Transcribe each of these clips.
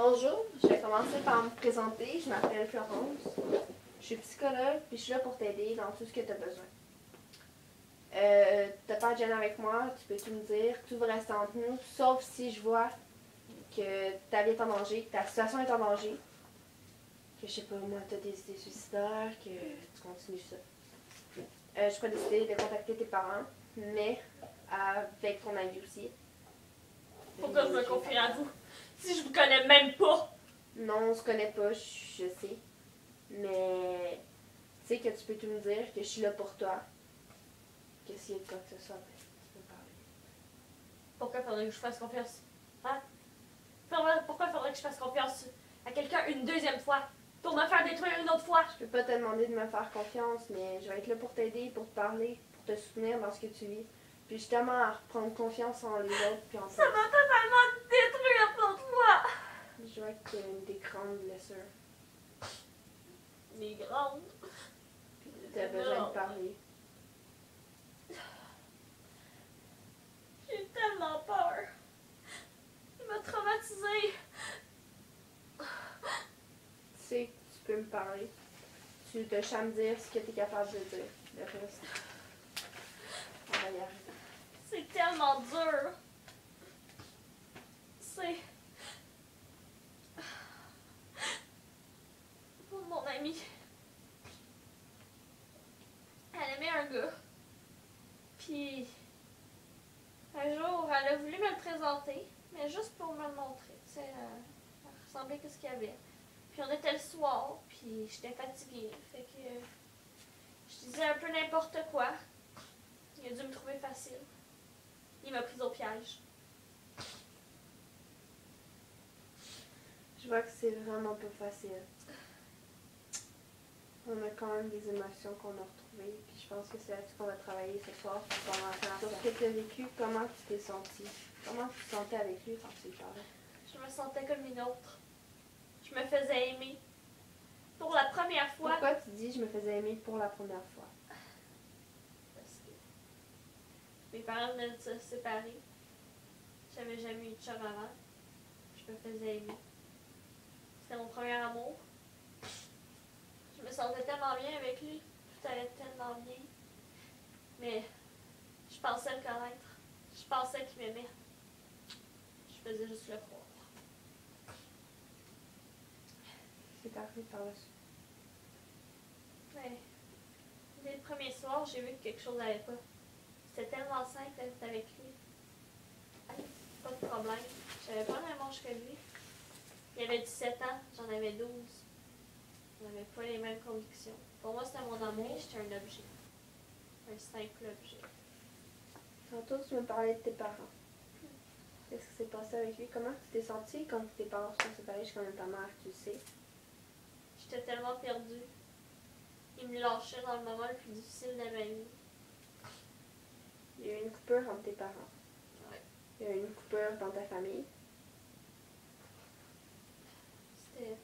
Bonjour, je vais commencer par me présenter. Je m'appelle Florence. Je suis psychologue puis je suis là pour t'aider dans tout ce que tu as besoin. T'as pas de gêne avec moi, tu peux tout me dire, tout va rester entre nous, sauf si je vois que ta vie est en danger, que ta situation est en danger, que je sais pas moi, t'as des idées suicidaires, que tu continues ça. Je peux décider de contacter tes parents, mais avec ton avis aussi. Pourquoi je me confie à vous? Si je vous connais même pas! Non, on se connaît pas, je sais. Mais tu sais que tu peux tout me dire, que je suis là pour toi. Que s'il y a de quoi que ce soit, ben, tu peux me parler. Pourquoi faudrait que je fasse confiance? Hein? Pourquoi faudrait que je fasse confiance à quelqu'un une deuxième fois? Pour me faire détruire une autre fois? Je peux pas te demander de me faire confiance, mais je vais être là pour t'aider, pour te parler, pour te soutenir dans ce que tu vis. Puis justement à reprendre confiance en les autres, puis en Ça toi. m'a totalement détruire l'autre fois! Je vois que t'as des grandes blessures. Les grandes. Puis t'as besoin de parler. J'ai tellement peur. Il m'a traumatisée. Tu sais que tu peux me parler. Tu te chats me dire ce que t'es capable de dire. Le reste, on va y arriver. C'est tellement dur. C'est... Pour mon amie. Elle aimait un gars. Puis... un jour, elle a voulu me le présenter, mais juste pour me le montrer. Tu sais, elle ressemblait à ce qu'il y avait. Puis on était le soir, puis j'étais fatiguée. Fait que je disais un peu n'importe quoi. Il a dû me trouver facile. Il m'a prise au piège. Je vois que c'est vraiment pas facile. On a quand même des émotions qu'on a retrouvées, puis je pense que c'est là-dessus qu'on va travailler ce soir. Pendant ce que tu as vécu, comment tu t'es sentie? Comment tu te sentais avec lui quand tu lui parlais? Je me sentais comme une autre. Je me faisais aimer. Pour la première fois. Pourquoi tu dis je me faisais aimer pour la première fois? Parce que mes parents venaient de se séparer. J'avais jamais eu de chum avant. Je me faisais aimer. C'était mon premier amour. Je me sentais tellement bien avec lui. Tout allait tellement bien. Mais je pensais le connaître. Je pensais qu'il m'aimait. Je faisais juste le croire. C'est arrivé par la suite. Mais dès le premier soir, j'ai vu que quelque chose n'allait pas. C'était tellement simple d'être avec lui. Pas de problème. J'avais pas le même âge que lui. Il avait 17 ans, j'en avais 12. On n'avait pas les mêmes convictions. Pour moi, c'était mon amour, j'étais un objet. Un simple objet. Tantôt, tu me parlais de tes parents. Qu'est-ce qui s'est passé avec lui? Comment tu t'es sentie quand tes parents se sont séparés? Je connais ta mère, tu le sais. J'étais tellement perdue. Il me lâchait dans le moment le plus difficile de ma vie. Il y a eu une coupure entre tes parents. Ouais. Il y a eu une coupure dans ta famille. C'était...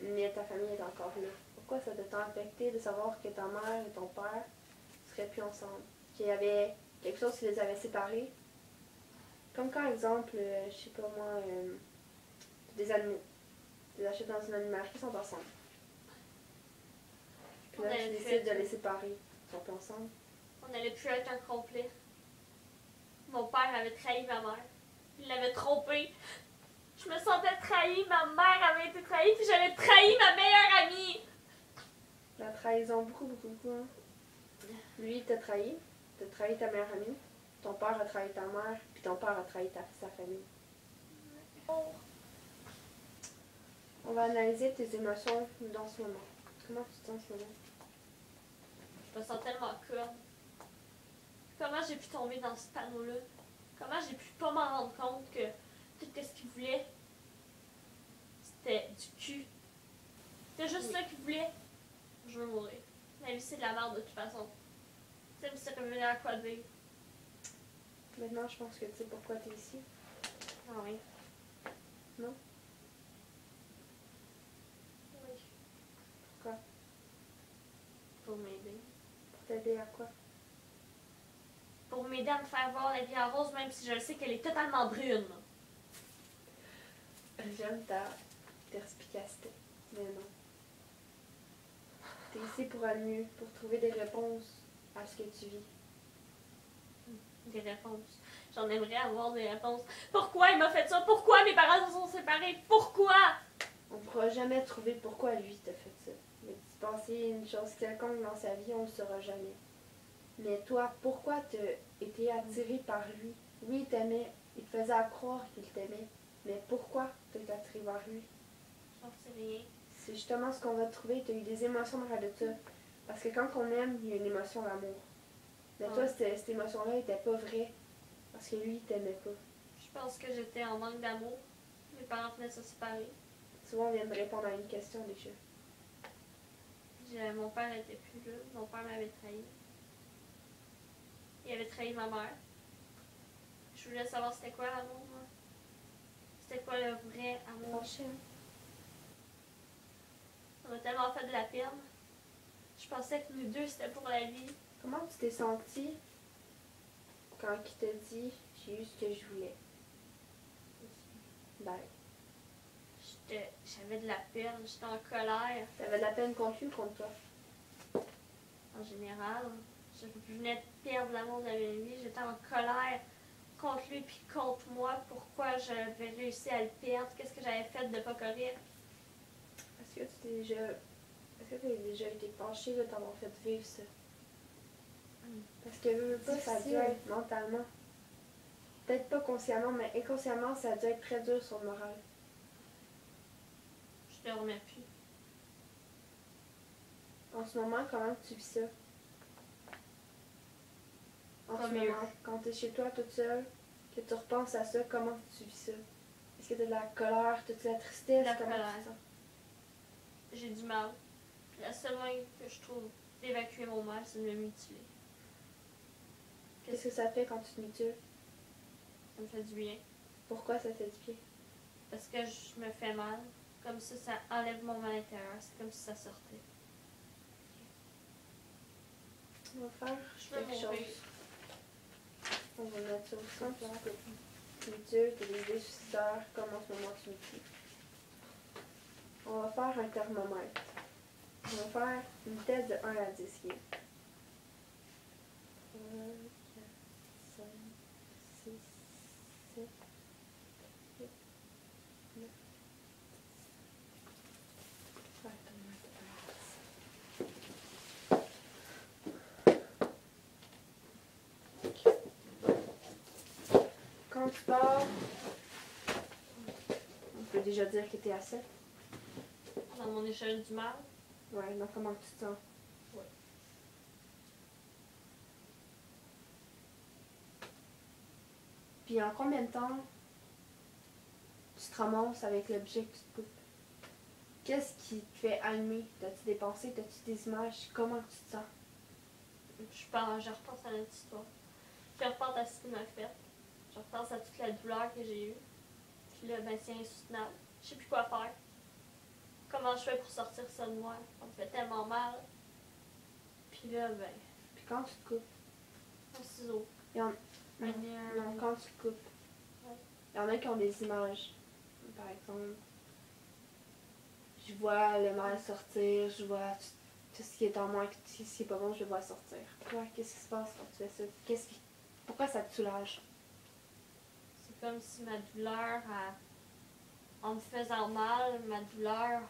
Mais ta famille est encore là. Pourquoi ça t'a tant affecté de savoir que ta mère et ton père seraient plus ensemble? Qu'il y avait quelque chose qui les avait séparés? Comme quand, exemple, je sais pas moi, des animaux. Tu les achètes dans une animalerie, ils sont ensemble. Puis là, tu décides de les séparer. Ils sont plus ensemble. On n'allait plus être un complet. Mon père avait trahi ma mère. Il l'avait trompée. Je me sentais trahie, ma mère avait été trahie, puis j'avais trahi ma meilleure amie. La trahison, beaucoup, hein. Lui, il t'a trahi ta meilleure amie, ton père a trahi ta mère, puis ton père a trahi sa famille. On va analyser tes émotions dans ce moment. Comment tu te sens en ce moment? Je me sens tellement conne. Comment j'ai pu tomber dans ce panneau-là? Comment j'ai pu pas m'en rendre compte que tout ce qu'il voulait, c'était du cul. C'était juste ça qu'il voulait. Je veux mourir. La vie, c'est de la merde de toute façon. Ça me revenait à quoi de vivre. Maintenant, je pense que tu sais pourquoi tu es ici. Ah oui. Non? Oui. Pourquoi? Pour m'aider. Pour t'aider à quoi? Pour m'aider à me faire voir la vie en rose, même si je le sais qu'elle est totalement brune. J'aime ta perspicacité. Mais non. T'es ici pour aller mieux, pour trouver des réponses à ce que tu vis. Des réponses. J'en aimerais avoir des réponses. Pourquoi il m'a fait ça? Pourquoi mes parents se sont séparés? Pourquoi? On ne pourra jamais trouver pourquoi lui t'a fait ça. Mais si penser une chose quelconque dans sa vie, on ne le saura jamais. Mais toi, pourquoi t'as été attiré par lui? Oui, il t'aimait, il te faisait croire qu'il t'aimait. Mais pourquoi t'as été attiré vers lui? J'en sais rien. C'est justement ce qu'on va trouver. Tu as eu des émotions derrière de ça. Parce que quand on aime, il y a une émotion d'amour. Mais toi, cette émotion-là n'était pas vraie. Parce que lui, il t'aimait pas. Je pense que j'étais en manque d'amour. Mes parents venaient de se séparer. Souvent, on vient de répondre à une question déjà. Mon père n'était plus là. Mon père m'avait trahi. Il avait trahi ma mère. Je voulais savoir c'était quoi l'amour, moi. C'était quoi le vrai amour. On a tellement fait de la peine. Je pensais que nous deux, c'était pour la vie. Comment tu t'es sentie quand il t'a dit « j'ai eu ce que je voulais » Ben, J'avais de la peine, j'étais en colère. t'avais de la peine contre lui ou contre toi? En général, je venais de perdre l'amour de ma vie. J'étais en colère contre lui puis contre moi. Pourquoi j'avais réussi à le perdre? Qu'est-ce que j'avais fait de pas correct? Est-ce que tu as déjà été penché de t'avoir fait vivre ça? Parce que veux pas, ça a dû être mentalement. Peut-être pas consciemment, mais inconsciemment, ça a dû être très dur sur le moral. Je dormais plus. En ce moment, comment tu vis ça? En Pas ce mieux. moment, quand tu es chez toi toute seule, que tu repenses à ça, comment tu vis ça? Est-ce que tu as de la colère, tu as de la tristesse? De la Comment colère. tu te sens? J'ai du mal. La seule moyen que je trouve d'évacuer mon mal, c'est de me mutiler. Qu'est-ce que ça fait quand tu te mutiles? Ça me fait du bien. Pourquoi ça fait du bien? Parce que je me fais mal. Comme ça enlève mon mal intérieur. C'est comme si ça sortait. On va faire Je veux quelque mourir. chose. On va mettre ça au centre. Tu mutiles, tu as des idées suicidaires, comme en ce moment tu mutiles. On va faire un thermomètre. On va faire une test de 1 à 10. 1, 4, 5, 6, 7, 8, 9. Faire un thermomètre de 1 à 10. Quand tu pars, on peut déjà dire que tu es à 7. Dans mon échelle du mal, Ouais, donc comment tu te sens? Ouais. Puis en combien de temps tu te ramasses avec l'objet que tu te coupes? Qu'est-ce qui te fait allumer? T'as-tu des pensées? T'as-tu des images? Comment tu te sens? je repense à notre histoire. Je repense à ce qu'il m'a fait. Je repense à toute la douleur que j'ai eue. Puis là, ben c'est insoutenable. Je sais plus quoi faire. Comment je fais pour sortir ça de moi? Ça me fait tellement mal. Puis là, ben, Puis quand tu te coupes? un ciseau. Il y en... Un Non, quand tu te coupes. Ouais. Il y en a qui ont des images. Par exemple, je vois le mal sortir, je vois tout ce qui est en moi, ce qui est pas bon, je le vois sortir. Toi, qu'est-ce qui se passe quand tu fais ça? Pourquoi ça te soulage? C'est comme si ma douleur, en me faisant mal, ma douleur,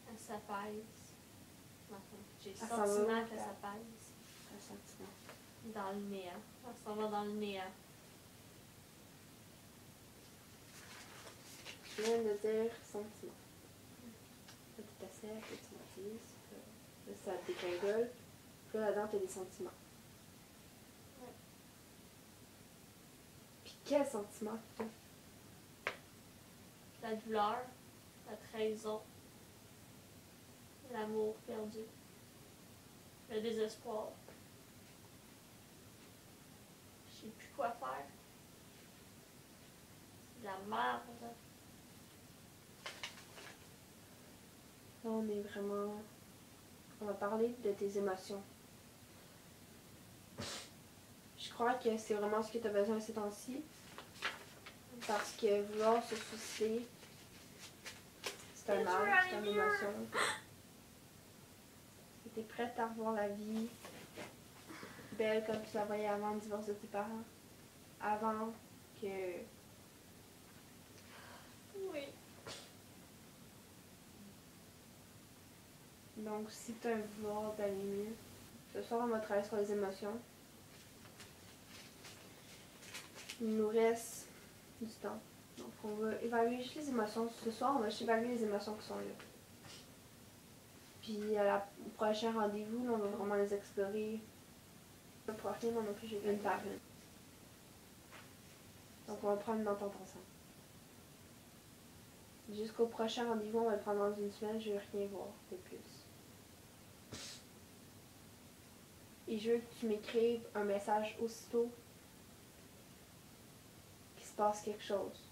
elle s'apaise. Enfin, j'ai le Elle s'en va sentiment où, qu'elle ta- s'apaise. Un sentiment. Dans le néant. Elle s'en va dans le néant. Je viens de dire sentiment. Là, tu t'assais, là, tu m'utilises. Là, ça te dégringole. Puis là, là-dedans, tu as des sentiments. Ouais. Puis quel sentiment? La douleur, la trahison, l'amour perdu, le désespoir. Je sais plus quoi faire. C'est de la merde. Là, on est vraiment... On va parler de tes émotions. Je crois que c'est vraiment ce que tu as besoin ces temps-ci. Parce que vouloir se suicider, c'est un mal, c'est une émotion. Que t'es prête à revoir la vie belle comme tu la voyais avant le divorce de tes parents. Avant que... Oui. Donc, si tu as un vouloir d'aller mieux, ce soir, on va travailler sur les émotions. Il nous reste du temps. Donc, on va évaluer juste les émotions. Ce soir, on va juste évaluer les émotions qui sont là. Puis, au prochain rendez-vous, là, on va vraiment les explorer. Le prochain, moi non plus, j'ai une par une. Donc, on va prendre une entente ensemble. Jusqu'au prochain rendez-vous, on va le prendre dans une semaine, je veux rien voir de plus. Et je veux que tu m'écrives un message aussitôt qu'il se passe quelque chose.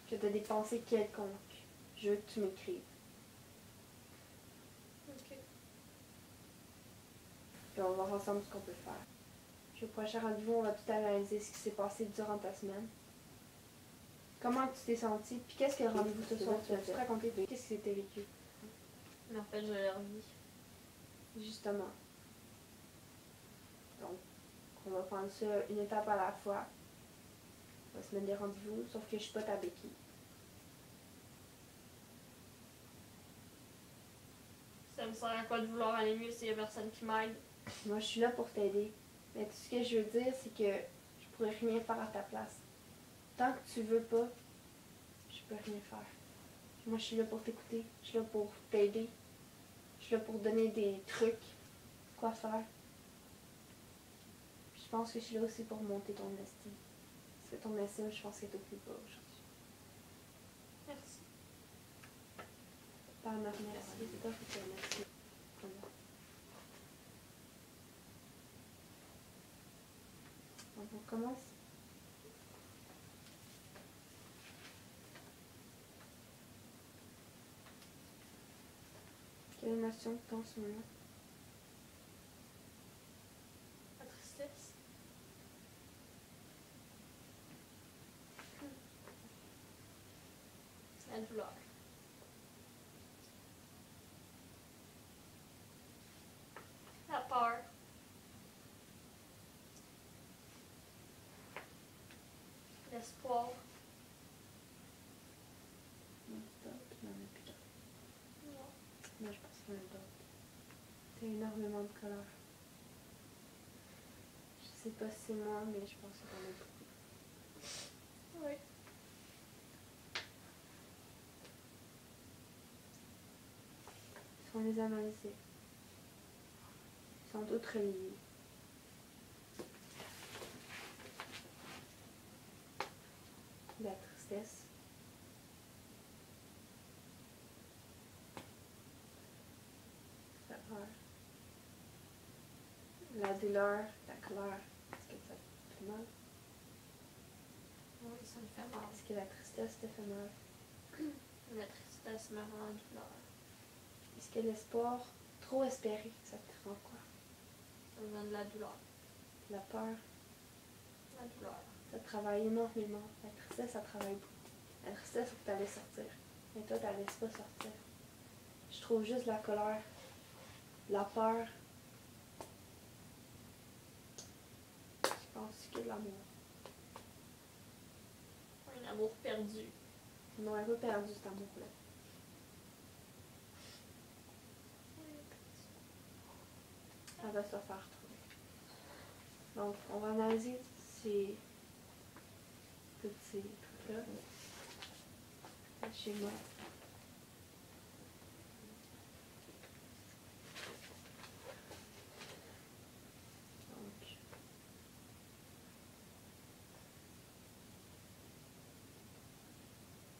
Que tu as des pensées quelconques. Je veux que tu m'écrives. Ok. Puis on va voir ensemble ce qu'on peut faire. Puis au prochain rendez-vous, on va tout analyser ce qui s'est passé durant ta semaine. Comment tu t'es sentie, puis qu'est-ce que le rendez-vous ce soir tu vas te raconter, puis qu'est-ce qui s'était vécu. Mais en fait, je leur dis. Justement. Donc, on va prendre ça une étape à la fois. On va se mettre des rendez-vous, sauf que je suis pas ta béquille. Ça me sert à quoi de vouloir aller mieux s'il y a personne qui m'aide? Moi, je suis là pour t'aider. Mais tout ce que je veux dire, c'est que je pourrais rien faire à ta place. Tant que tu veux pas, je peux rien faire. Moi, je suis là pour t'écouter. Je suis là pour t'aider. Je suis là pour donner des trucs. Quoi faire. Puis je pense que je suis là aussi pour monter ton estime. Parce que ton estime, je pense qu'elle est au plus bas aujourd'hui. Merci. Par merci. C'est toi qui te remercie. Donc, on commence. Quelle émotion que tu as en ce moment? La tristesse. La douleur. La peur. L'espoir. Non, d'autres, il n'y en a plus d'autres. Non. Moi, je pense qu'il y en a d'autres. Tu as énormément de colère. Je sais pas si c'est moi, mais je pense que t'en as beaucoup. Oui. Si on les analyse, ils sont toutes reliées. La tristesse. La peur. La douleur, la colère. Est-ce que ça te fait mal? Oui, ça me fait mal. Est-ce que la tristesse te fait mal? La tristesse me rend en douleur. Est-ce que l'espoir, trop espéré, ça te rend quoi? Ça me donne de la douleur. La peur, La douleur. ça travaille énormément. La tristesse, ça travaille beaucoup. La tristesse, il faut que tu la laisses sortir. Mais toi, tu la laisses pas sortir. Je trouve juste la colère, la peur. Je pense que de l'amour. Un amour perdu. On aurait pas perdu cet amour-là. Elle va se faire trouver. Donc, on va analyser tous ces trucs-là. Chez moi.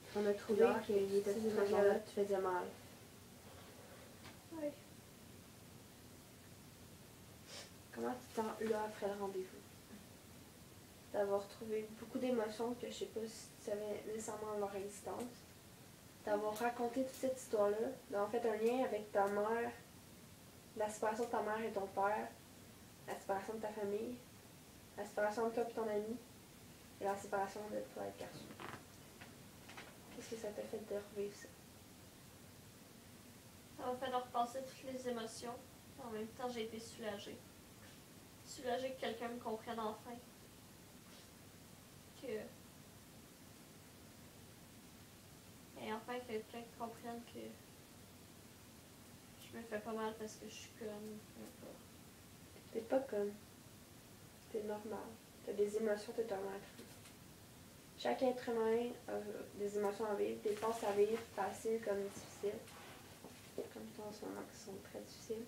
Donc, on a trouvé qu'il était ces émotions-là, tu faisais mal. Oui. Comment tu te sens là après le rendez-vous? D'avoir trouvé beaucoup d'émotions que je sais pas si tu savais nécessairement leur existence. D'avoir raconté toute cette histoire-là, d'avoir fait un lien avec ta mère, la séparation de ta mère et ton père, la séparation de ta famille, la séparation de toi et ton ami, et la séparation de toi et le garçon. Qu'est-ce que ça t'a fait de revivre ça? Ça m'a fait repasser toutes les émotions. En même temps, j'ai été soulagée. Soulagée que quelqu'un me comprenne enfin. Et enfin, quelqu'un qui comprenne que je me fais pas mal parce que je suis conne. T'es pas conne. C'est normal. T'as des émotions totalement accrues. Chaque être humain a des émotions à vivre, des forces à vivre, faciles comme difficiles. Comme toi en ce moment qui sont très difficiles.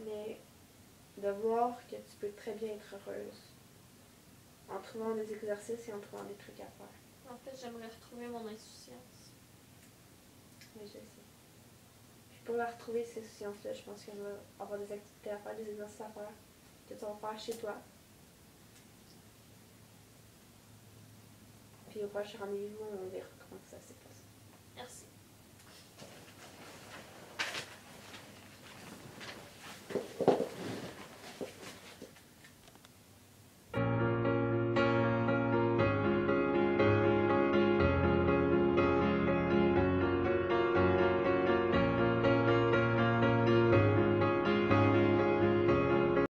Mais de voir que tu peux très bien être heureuse en trouvant des exercices et en trouvant des trucs à faire. En fait, j'aimerais retrouver mon insouciance. Oui, je sais. Puis pour la retrouver, cette insouciance-là, je pense qu'il va avoir des activités à faire, des exercices à faire, que tu vas faire chez toi. Puis au prochain rendez-vous, on verra comment ça s'est passé.